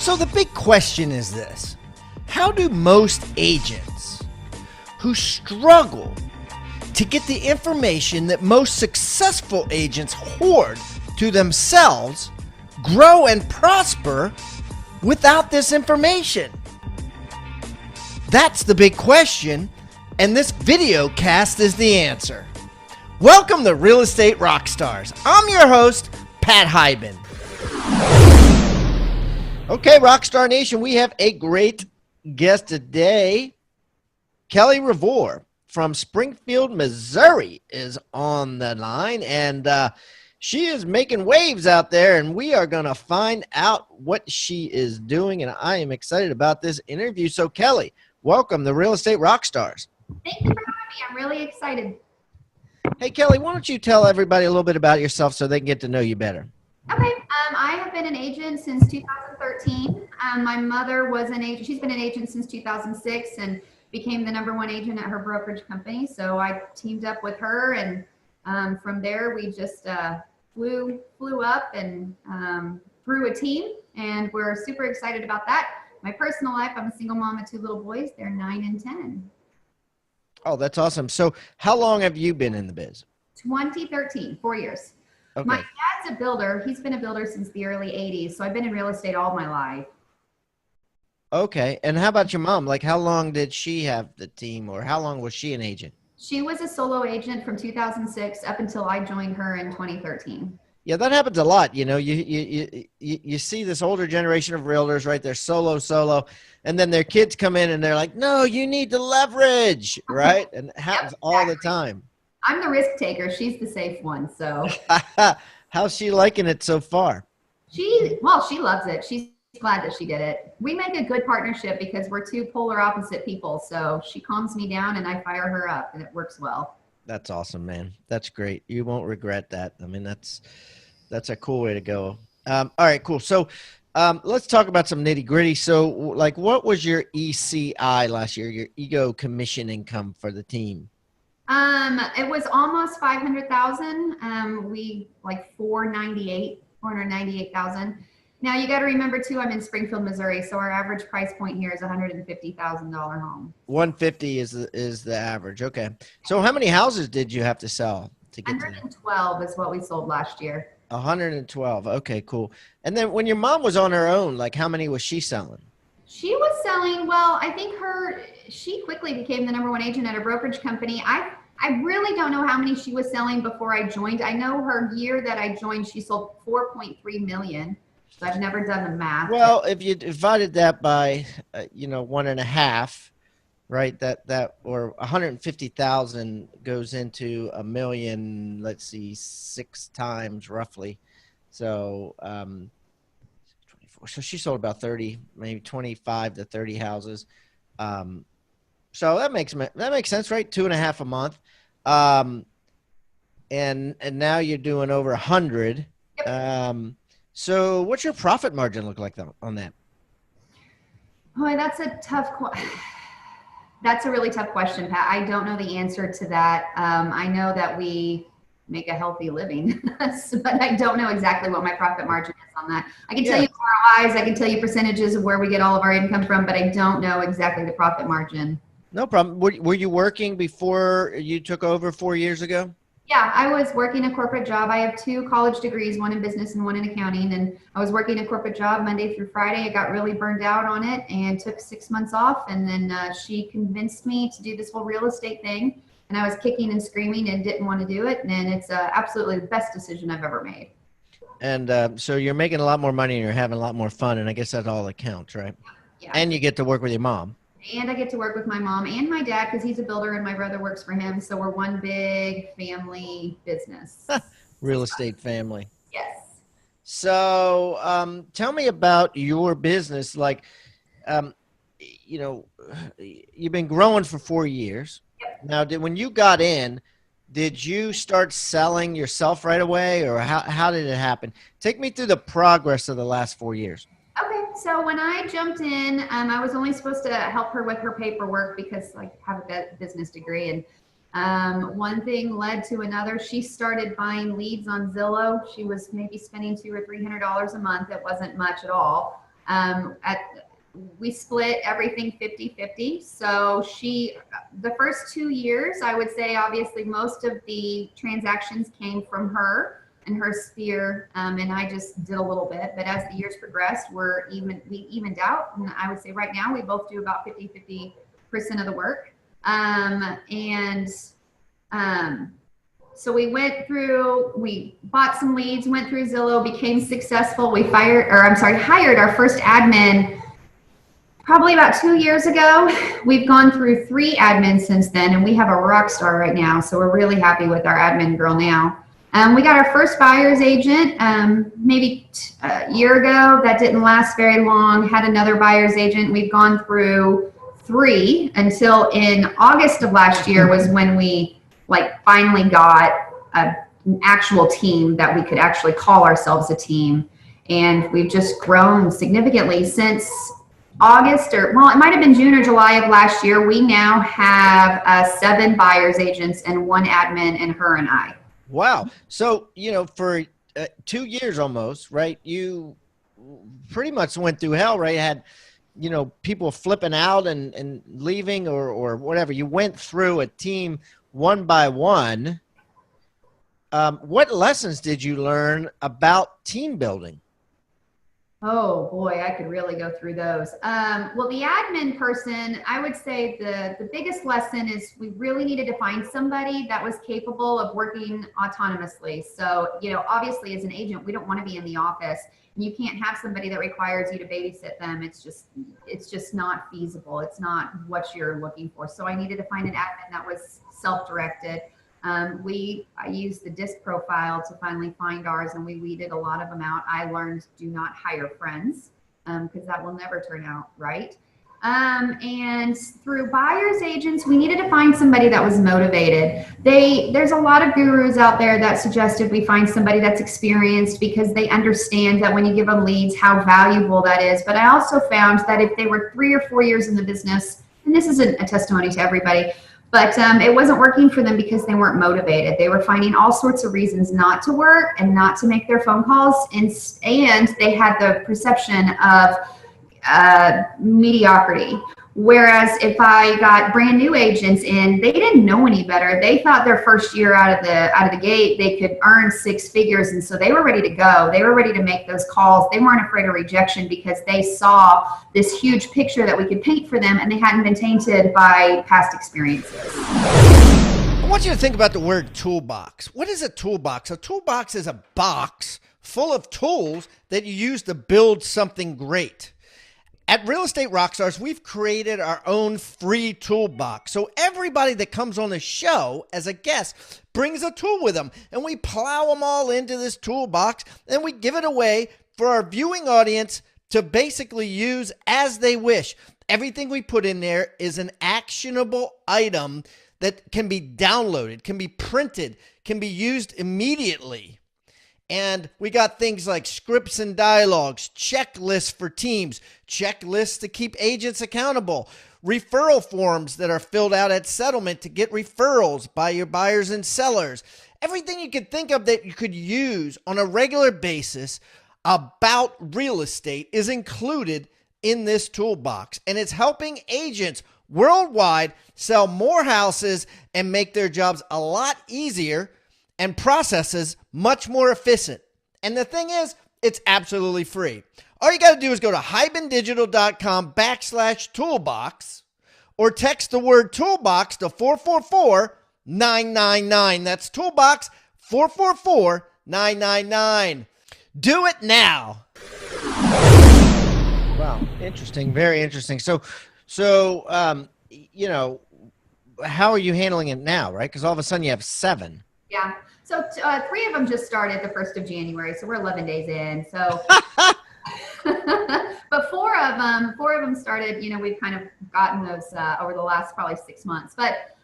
So the big question is this: how do most agents who struggle to get the information that most successful agents hoard to themselves grow and prosper without this information? That's the big question, and this video cast is the answer. Welcome to Real Estate Rockstars. I'm your host, Pat Hyben. Okay, Rockstar Nation, we have a great guest today. Kellie Revoir from Springfield, Missouri is on the line, and she is making waves out there, and we are going to find out what she is doing, and I am excited about this interview. So, Kellie, welcome to Real Estate Rockstars. Thank you for having me. I'm really excited. Hey, Kellie, why don't you tell everybody a little bit about yourself so they can get to know you better? Okay. I have been an agent since 2013. My mother was an agent. She's been an agent since 2006 and became the #1 agent at her brokerage company. So I teamed up with her, and from there we just flew up and grew a team, and we're super excited about that. My personal life, I'm a single mom of 2 little boys. They're 9 and 10. Oh, that's awesome. So how long have you been in the biz? 2013, 4 years. Okay. My dad's a builder. He's been a builder since the early 80s. So I've been in real estate all my life. Okay. And how about your mom? Like, how long did she have the team, or how long was she an agent? She was a solo agent from 2006 up until I joined her in 2013. Yeah, that happens a lot. You know, you see this older generation of realtors, right? They're solo, and then their kids come in and they're like, no, you need to leverage, right? And it happens all the time. I'm the risk taker. She's the safe one. So how's she liking it so far? She loves it. She's glad that she did it. We make a good partnership because we're 2 polar opposite people. So she calms me down and I fire her up, and it works well. That's awesome, man. That's great. You won't regret that. I mean, that's a cool way to go. All right, cool. So let's talk about some nitty gritty. So like, what was your ECI last year, your ego commission income for the team? It was almost 500,000. We like 498,000. Now you got to remember too, I'm in Springfield, Missouri. So our average price point here is $150,000 home. 150 is the average. Okay. So how many houses did you have to sell to get 112 is what we sold last year. 112. Okay, cool. And then when your mom was on her own, like, how many was she selling? She was selling, well, I think she quickly became the #1 agent at a brokerage company. I really don't know how many she was selling before I joined. I know her year that I joined, she sold 4.3 million. So I've never done the math. Well, if you divided that by, 1.5, right? That or 150,000 goes into a million. Let's see, 6 times roughly. So, 24. So she sold about 30, maybe 25 to 30 houses. So that makes sense, right? 2.5 a month. And now you're doing over 100. Yep. So what's your profit margin look like on that? Boy, that's a really tough question, Pat. I don't know the answer to that. I know that we make a healthy living, but I don't know exactly what my profit margin is on that. I can tell you ROIs, I can tell you percentages of where we get all of our income from, but I don't know exactly the profit margin. No problem. Were you working before you took over 4 years ago? Yeah, I was working a corporate job. I have 2 college degrees, one in business and one in accounting. And I was working a corporate job Monday through Friday. I got really burned out on it and took 6 months off. And then she convinced me to do this whole real estate thing. And I was kicking and screaming and didn't want to do it. And it's absolutely the best decision I've ever made. And so you're making a lot more money and you're having a lot more fun. And I guess that's all that counts, right? Yeah. And you get to work with your mom. And I get to work with my mom and my dad because he's a builder and my brother works for him. So we're one big family business. Real estate family. Yes. So tell me about your business. Like, you've been growing for 4 years. Yep. Now, when you got in, did you start selling yourself right away, or how did it happen? Take me through the progress of the last 4 years. Okay, so when I jumped in, I was only supposed to help her with her paperwork because I have a business degree, and one thing led to another. She started buying leads on Zillow. She was maybe spending $200 or $300 a month. It wasn't much at all. We split everything 50-50. So the first 2 years, I would say, obviously, most of the transactions came from her and her sphere, and I just did a little bit. But as the years progressed, we evened out, and I would say right now we both do about 50-50% of the work. So we bought some leads, went through Zillow, became successful. We hired our first admin probably about 2 years ago. We've gone through 3 admins since then, and we have a rock star right now. So we're really happy with our admin girl now. We got our first buyer's agent maybe a year ago. That didn't last very long. Had another buyer's agent. We've gone through 3 until in August of last year was when we finally got an actual team that we could actually call ourselves a team. And we've just grown significantly since August, it might have been June or July of last year. We now have 7 buyer's agents and 1 admin, and her and I. Wow. So, for 2 years almost, right? You pretty much went through hell, right? Had, people flipping out and leaving or whatever. You went through a team one by one. What lessons did you learn about team building? Oh boy, I could really go through those. Well, the admin person, I would say the biggest lesson is we really needed to find somebody that was capable of working autonomously. So, obviously as an agent, we don't want to be in the office, and you can't have somebody that requires you to babysit them. It's just not feasible. It's not what you're looking for. So I needed to find an admin that was self-directed. I used the disc profile to finally find ours, and we weeded a lot of them out. I learned do not hire friends, because that will never turn out right. And through buyer's agents, we needed to find somebody that was motivated. There's a lot of gurus out there that suggested we find somebody that's experienced because they understand that when you give them leads, how valuable that is. But I also found that if they were 3 or 4 years in the business, and this isn't a testimony to everybody, but it wasn't working for them because they weren't motivated. They were finding all sorts of reasons not to work and not to make their phone calls. And they had the perception of mediocrity. Whereas if I got brand new agents in, they didn't know any better. They thought their first year out of the gate, they could earn 6 figures. And so they were ready to go. They were ready to make those calls. They weren't afraid of rejection because they saw this huge picture that we could paint for them, and they hadn't been tainted by past experiences. I want you to think about the word toolbox. What is a toolbox? A toolbox is a box full of tools that you use to build something great. At Real Estate Rockstars, we've created our own free toolbox. So everybody that comes on the show as a guest brings a tool with them, and we plow them all into this toolbox, and we give it away for our viewing audience to basically use as they wish. Everything we put in there is an actionable item that can be downloaded, can be printed, can be used immediately. And we got things like scripts and dialogues, checklists for teams, checklists to keep agents accountable, referral forms that are filled out at settlement to get referrals by your buyers and sellers. Everything you could think of that you could use on a regular basis about real estate is included in this toolbox. And it's helping agents worldwide sell more houses and make their jobs a lot easier and processes much more efficient. And the thing is, it's absolutely free. All you got to do is go to hibandigital.com/toolbox or text the word toolbox to 444-999. That's toolbox 444-999. Do it now. Wow, interesting, very interesting. So how are you handling it now, right? Because all of a sudden you have 7. Yeah. So 3 of them just started the 1st of January. So we're 11 days in. So, but 4 of them started, we've kind of gotten those over the last probably 6 months, but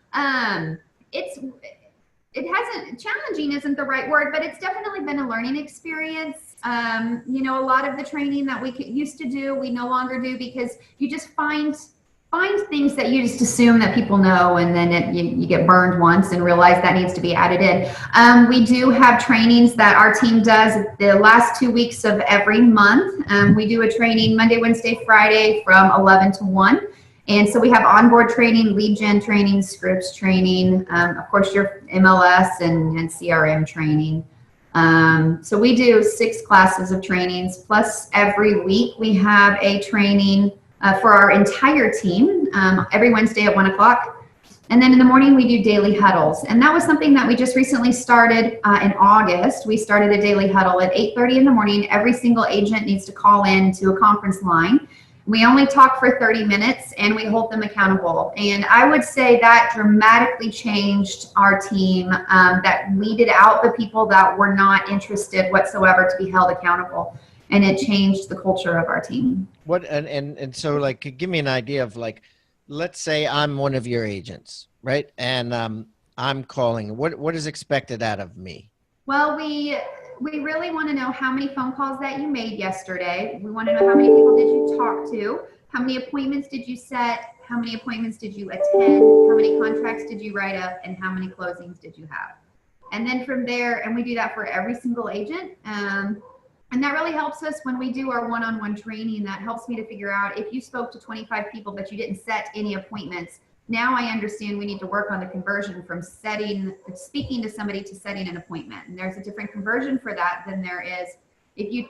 challenging isn't the right word, but it's definitely been a learning experience. A lot of the training that we used to do, we no longer do because you just find find things that you just assume that people know, and then you get burned once and realize that needs to be added in. We do have trainings that our team does the last 2 weeks of every month. We do a training Monday, Wednesday, Friday from 11 to 1. And so we have onboard training, lead gen training, scripts training, of course your MLS and CRM training. So we do 6 classes of trainings, plus every week we have a training for our entire team every Wednesday at 1 o'clock. And then in the morning we do daily huddles. And that was something that we just recently started in August. We started a daily huddle at 8:30 in the morning. Every single agent needs to call in to a conference line. We only talk for 30 minutes and we hold them accountable. And I would say that dramatically changed our team, that weeded out the people that were not interested whatsoever to be held accountable. And it changed the culture of our team. What and so like give me an idea of like, let's say I'm one of your agents, right? And I'm calling. What is expected out of me? Well, we really want to know how many phone calls that you made yesterday. We want to know how many people did you talk to, how many appointments did you set, how many appointments did you attend, how many contracts did you write up, and how many closings did you have. And then from there, and we do that for every single agent. And that really helps us when we do our one-on-one training. That helps me to figure out if you spoke to 25 people but you didn't set any appointments. Now I understand we need to work on the conversion from speaking to somebody to setting an appointment. And there's a different conversion for that than there is if you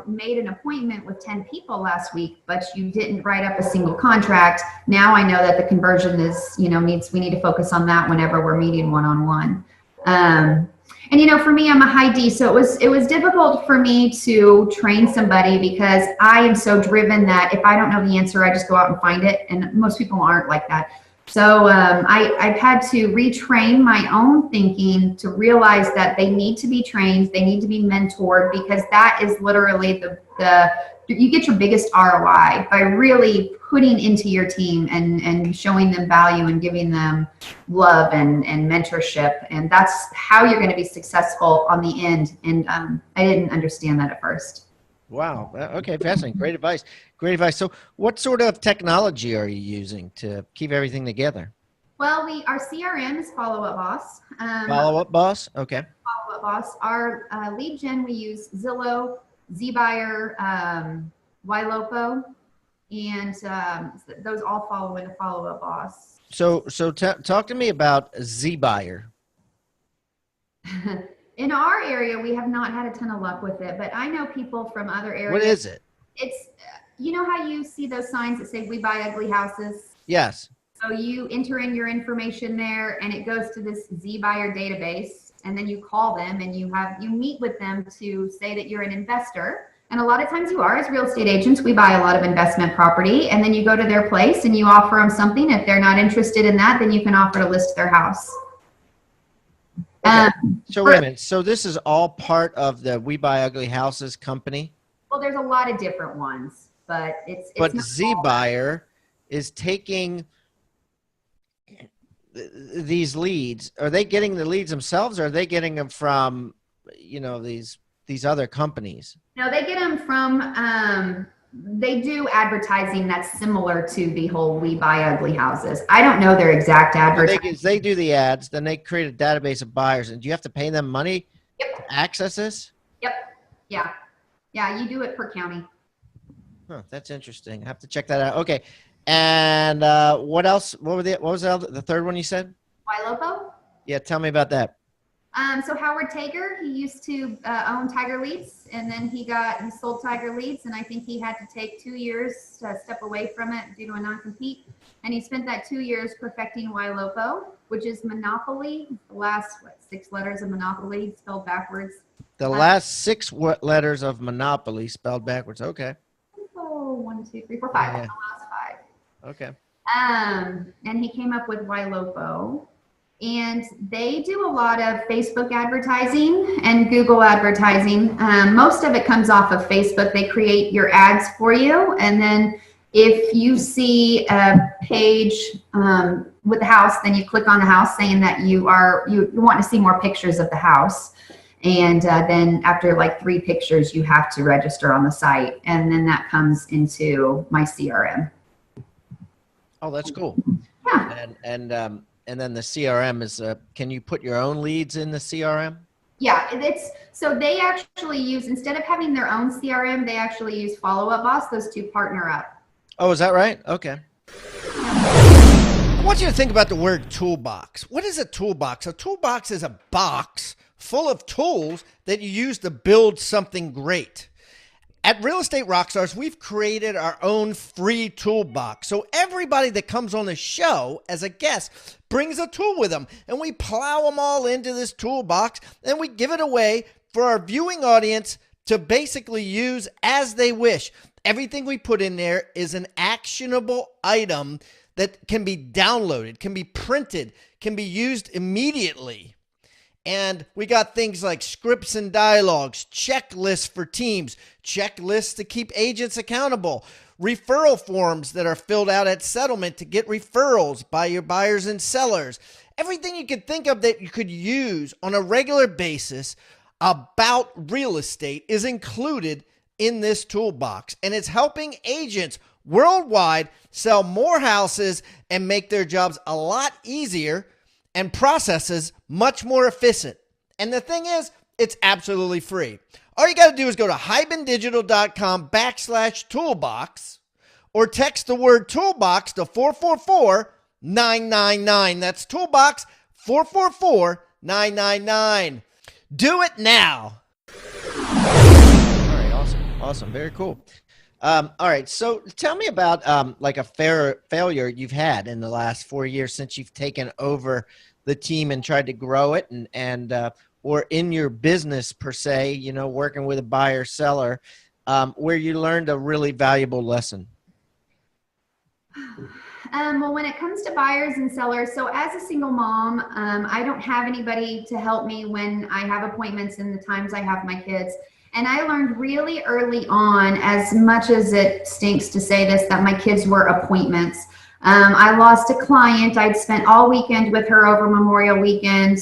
made an appointment with 10 people last week, but you didn't write up a single contract. Now I know that the conversion is, we need to focus on that whenever we're meeting one-on-one. And for me, I'm a high D, so it was difficult for me to train somebody because I am so driven that if I don't know the answer, I just go out and find it. And most people aren't like that. So I've had to retrain my own thinking to realize that they need to be trained, they need to be mentored, because that is literally you get your biggest ROI by really putting into your team and showing them value and giving them love and mentorship. And that's how you're going to be successful on the end. And I didn't understand that at first. Wow. Okay. Fascinating. Great advice. Great advice. So what sort of technology are you using to keep everything together? Well, our CRM is Follow Up Boss. Follow Up Boss. Okay. Follow Up Boss. Our lead gen, we use Zillow, ZBuyer, YLOPO, and those all follow into Follow Up Boss. So talk to me about ZBuyer. In our area, we have not had a ton of luck with it, but I know people from other areas. What is it? It's, how you see those signs that say "We buy ugly houses"? Yes. So you enter in your information there, and it goes to this ZBuyer database, and then you call them and you meet with them to say that you're an investor. And a lot of times you are. As real estate agents, we buy a lot of investment property, and then you go to their place and you offer them something. If they're not interested in that, then you can offer to list their house. Okay. So wait a minute. So this is all part of the We Buy Ugly Houses company? Well, there's a lot of different ones, but it's but ZBuyer is taking these leads. Are they getting the leads themselves, or are they getting them from, these other companies? No, they get them from, they do advertising that's similar to the whole We Buy Ugly Houses. I don't know their exact advertising. They do the ads, then they create a database of buyers. And do you have to pay them money to access this? Yep. Yeah. Yeah, you do it per county. Huh, that's interesting. I have to check that out. Okay. And what else? What was the third one you said? YLOPO? Yeah, tell me about that. So Howard Tager, he used to own Tiger Leads, and then he sold Tiger Leads, and I think he had to take 2 years to step away from it due to a non-compete. And he spent that 2 years perfecting YLOPO, which is monopoly, the last 6 letters of monopoly spelled backwards. The last 6 letters of monopoly spelled backwards. Okay. Oh, 1, 2, 3, 4, 5. Yeah. The last 5. Okay. And he came up with YLOPO. And they do a lot of Facebook advertising and Google advertising. Most of it comes off of Facebook. They create your ads for you. And then if you see a page with the house, then you click on the house saying that you want to see more pictures of the house. And then after like 3 pictures, you have to register on the site. And then that comes into my CRM. Oh, that's cool. Yeah. And then the CRM is, can you put your own leads in the CRM? Yeah, it's so they actually use, instead of having their own CRM, they actually use Follow Up Boss. Those two partner up. Oh, is that right? Okay. I want you to think about the word toolbox. What is a toolbox? A toolbox is a box full of tools that you use to build something great. At Real Estate Rockstars, we've created our own free toolbox. So everybody that comes on the show as a guest brings a tool with them, and we plow them all into this toolbox, and we give it away for our viewing audience to basically use as they wish. Everything we put in there is an actionable item that can be downloaded, can be printed, can be used immediately. And we got things like scripts and dialogues, checklists for teams, checklists to keep agents accountable, referral forms that are filled out at settlement to get referrals by your buyers and sellers. Everything you could think of that you could use on a regular basis about real estate is included in this toolbox. And it's helping agents worldwide sell more houses and make their jobs a lot easier and processes much more efficient. And the thing is, it's absolutely free. All you got to do is go to hibandigital.com/toolbox or text the word toolbox to 444-999. That's toolbox 444-999. Do it now. All right, awesome. Awesome. Very cool. All right. So tell me about like a failure you've had in the last 4 years since you've taken over the team and tried to grow it and or in your business per se, you know, working with a buyer seller, where you learned a really valuable lesson. Well, when it comes to buyers and sellers, so as a single mom, I don't have anybody to help me when I have appointments and the times I have my kids. And I learned really early on, as much as it stinks to say this, that my kids were appointments. I lost a client. I'd spent all weekend with her over Memorial Weekend,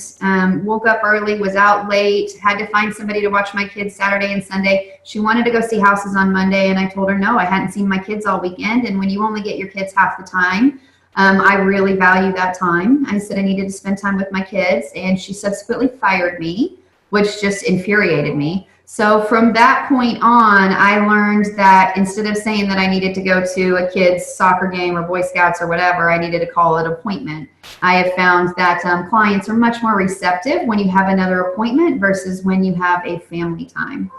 woke up early, was out late, had to find somebody to watch my kids Saturday and Sunday. She wanted to go see houses on Monday, and I told her no, I hadn't seen my kids all weekend. And when you only get your kids half the time, I really value that time. I said I needed to spend time with my kids, and she subsequently fired me, which just infuriated me. So from that point on, I learned that instead of saying that I needed to go to a kid's soccer game or Boy Scouts or whatever, I needed to call it an appointment. I have found that clients are much more receptive when you have another appointment versus when you have a family time.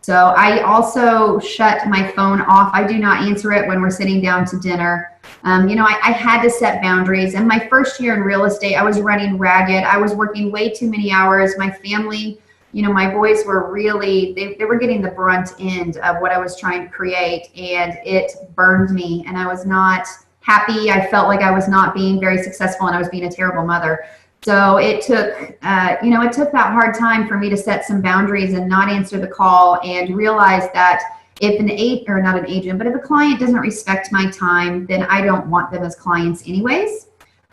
So I also shut my phone off. I do not answer it when we're sitting down to dinner. I had to set boundaries. In my first year in real estate, I was running ragged. I was working way too many hours. My family, my boys were really, they were getting the brunt end of what I was trying to create, and it burned me, and I was not happy. I felt like I was not being very successful, and I was being a terrible mother. So it took, it took that hard time for me to set some boundaries and not answer the call and realize that if if a client doesn't respect my time, then I don't want them as clients anyways.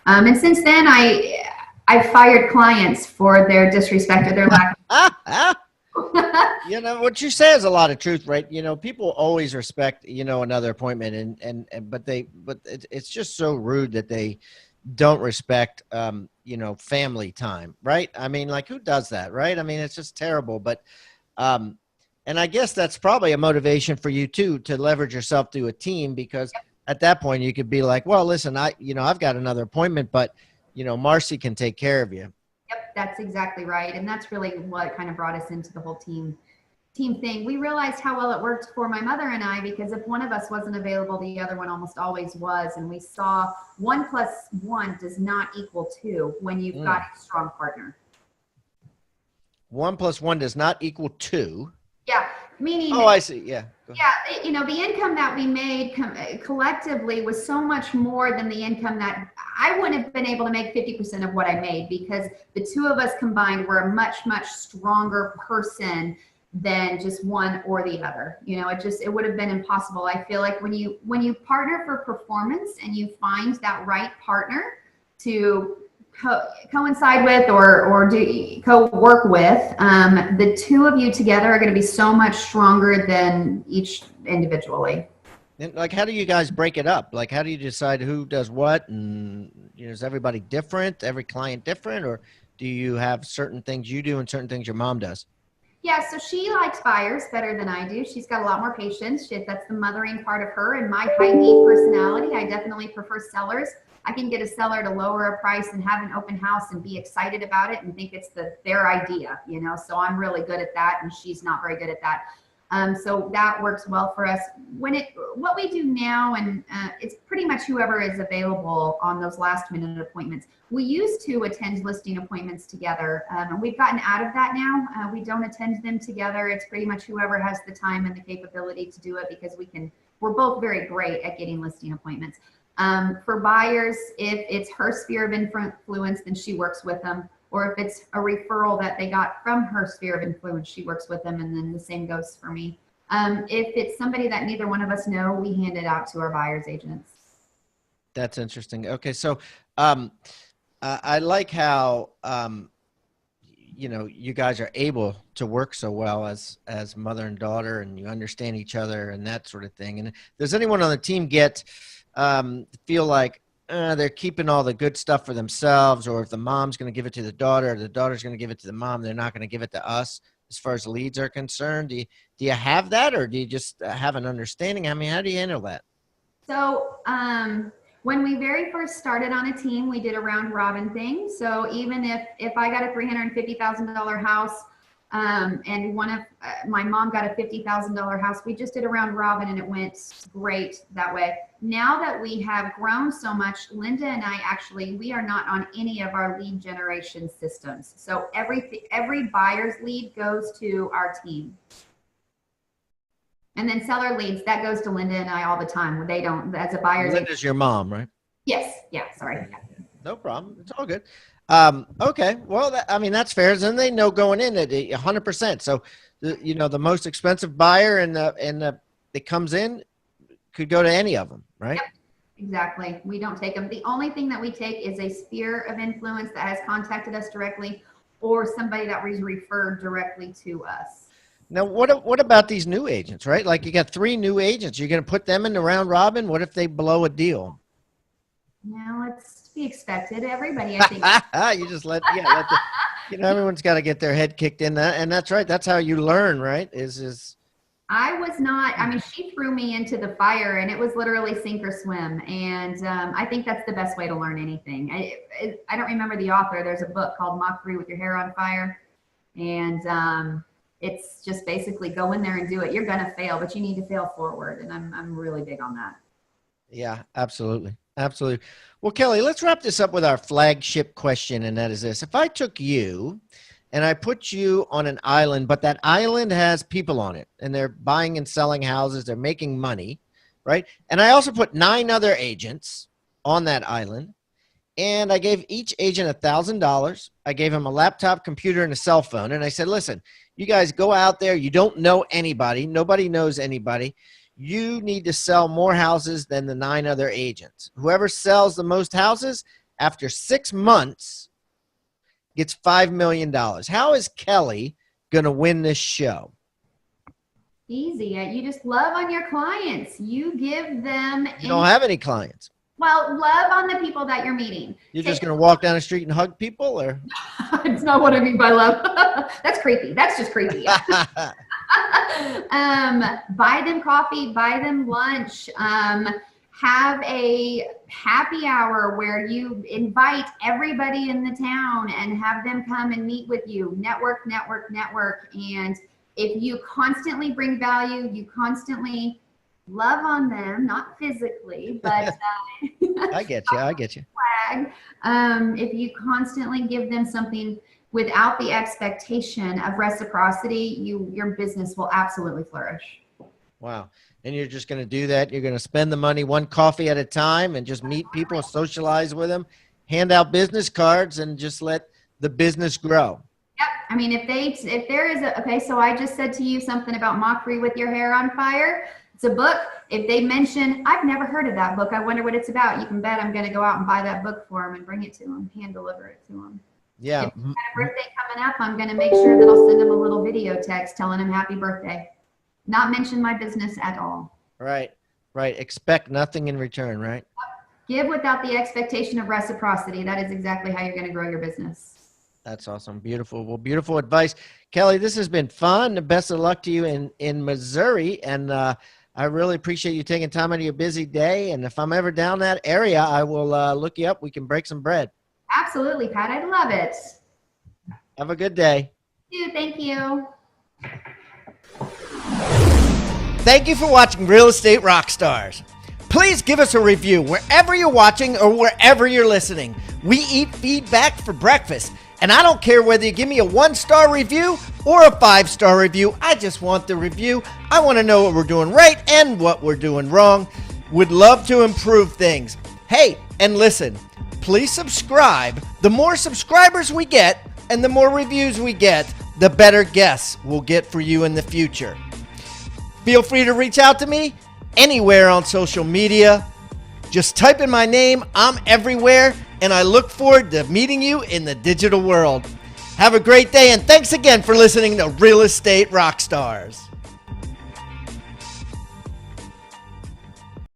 And since then, I've fired clients for their disrespect or their lack of. What you say is a lot of truth, right? People always respect, another appointment but it's just so rude that they don't respect, family time, right? I mean, like, who does that, right? I mean, it's just terrible. But, and I guess that's probably a motivation for you too, to leverage yourself through a team, because at that point you could be like, well, listen, I've got another appointment, but Marcy can take care of you. Yep, that's exactly right. And that's really what kind of brought us into the whole team thing. We realized how well it worked for my mother and I, because if one of us wasn't available, the other one almost always was. And we saw 1 + 1 does not equal 2 when you've got a strong partner. 1 + 1 does not equal 2. Yeah. Meaning, oh, I see. Yeah. Yeah. The income that we made collectively was so much more than the income that I wouldn't have been able to make 50% of what I made, because the two of us combined were a much, much stronger person than just one or the other. It would have been impossible. I feel like when you partner for performance and you find that right partner to coincide with or do co-work with, the two of you together are going to be so much stronger than each individually. And like, how do you guys break it up? Like, how do you decide who does what? And, is everybody different? Every client different? Or do you have certain things you do and certain things your mom does? Yeah, so she likes buyers better than I do. She's got a lot more patience. That's the mothering part of her. And my high need personality, I definitely prefer sellers. I can get a seller to lower a price and have an open house and be excited about it and think it's their idea, So I'm really good at that, and she's not very good at that. So that works well for us. What we do now, and it's pretty much whoever is available on those last minute appointments. We used to attend listing appointments together, and we've gotten out of that now. We don't attend them together. It's pretty much whoever has the time and the capability to do it, because we're both very great at getting listing appointments. For buyers, if it's her sphere of influence, then she works with them. Or if it's a referral that they got from her sphere of influence, she works with them, and then the same goes for me. If it's somebody that neither one of us know, we hand it out to our buyer's agents. That's interesting. Okay. So, I like how, you guys are able to work so well as mother and daughter, and you understand each other and that sort of thing. And does anyone on the team feel like they're keeping all the good stuff for themselves, or if the mom's going to give it to the daughter, or the daughter's going to give it to the mom, they're not going to give it to us as far as leads are concerned? Do you have that, or do you just have an understanding? I mean, how do you handle that? So when we very first started on a team, we did a round robin thing. So even if I got a $350,000 house, and my mom got a $50,000 house, we just did a round robin, and it went great that way. Now that we have grown so much, Linda and I we are not on any of our lead generation systems. So every buyer's lead goes to our team. And then seller leads, that goes to Linda and I all the time. They don't, as a buyer's agent. Linda's your mom, right? Yes. Yeah. Sorry. Yeah. No problem. It's all good. Okay. Well, that's fair. And they know going in at 100%. So, the most expensive buyer that comes in could go to any of them, right? Yep. Exactly. We don't take them. The only thing that we take is a sphere of influence that has contacted us directly, or somebody that was referred directly to us. Now, what about these new agents, right? Like, you got 3 new agents. You're going to put them in the round robin. What if they blow a deal? Now, it's to be expected. Everybody, I think. You just everyone's got to get their head kicked in that. And that's right. That's how you learn, right? I was not, she threw me into the fire, and it was literally sink or swim. And I think that's the best way to learn anything. I don't remember the author. There's a book called Mockery with Your Hair on Fire. And it's just basically go in there and do it. You're going to fail, but you need to fail forward. And I'm really big on that. Yeah, absolutely. Absolutely. Well, Kellie, let's wrap this up with our flagship question. And that is this: if I took you and I put you on an island, but that island has people on it, and they're buying and selling houses, they're making money, right? And I also put 9 other agents on that island, and I gave each agent $1,000. I gave him a laptop, computer, and a cell phone. And I said, listen, you guys go out there. You don't know anybody. Nobody knows anybody. You need to sell more houses than the 9 other agents. Whoever sells the most houses after 6 months gets $5 million. How is Kellie going to win this show? Easy. You just love on your clients. You give them. You don't have any clients. Well, love on the people that you're meeting. You're just going to walk down the street and hug people, or? It's not what I mean by love. That's creepy. That's just creepy. Buy them coffee, buy them lunch, have a happy hour where you invite everybody in the town and have them come and meet with you. Network, network, network. And if you constantly bring value, you constantly love on them, not physically, but I get you. Flag. If you constantly give them something without the expectation of reciprocity, your business will absolutely flourish. Wow. And you're just going to do that. You're going to spend the money one coffee at a time and just meet people, socialize with them, hand out business cards, and just let the business grow. Yep. I mean, if there is okay, so I just said to you something about Mockery with Your Hair on Fire. It's a book. If they mention, I've never heard of that book, I wonder what it's about, you can bet I'm going to go out and buy that book for them and bring it to them, hand deliver it to them. Yeah. If he's got a birthday coming up, I'm going to make sure that I'll send him a little video text telling him happy birthday. Not mention my business at all. Right. Right. Expect nothing in return, right? Give without the expectation of reciprocity. That is exactly how you're going to grow your business. That's awesome. Beautiful. Well, beautiful advice. Kellie, this has been fun. The best of luck to you in Missouri. And I really appreciate you taking time out of your busy day. And if I'm ever down that area, I will look you up. We can break some bread. Absolutely, Pat. I'd love it. Have a good day. Thank you. Thank you for watching Real Estate Rockstars. Please give us a review wherever you're watching or wherever you're listening. We eat feedback for breakfast, and I don't care whether you give me a 1-star review or a 5-star review. I just want the review. I want to know what we're doing right and what we're doing wrong. Would love to improve things. Hey, and listen, please subscribe. The more subscribers we get and the more reviews we get, the better guests we'll get for you in the future. Feel free to reach out to me anywhere on social media. Just type in my name. I'm everywhere, and I look forward to meeting you in the digital world. Have a great day, and thanks again for listening to Real Estate Rockstars.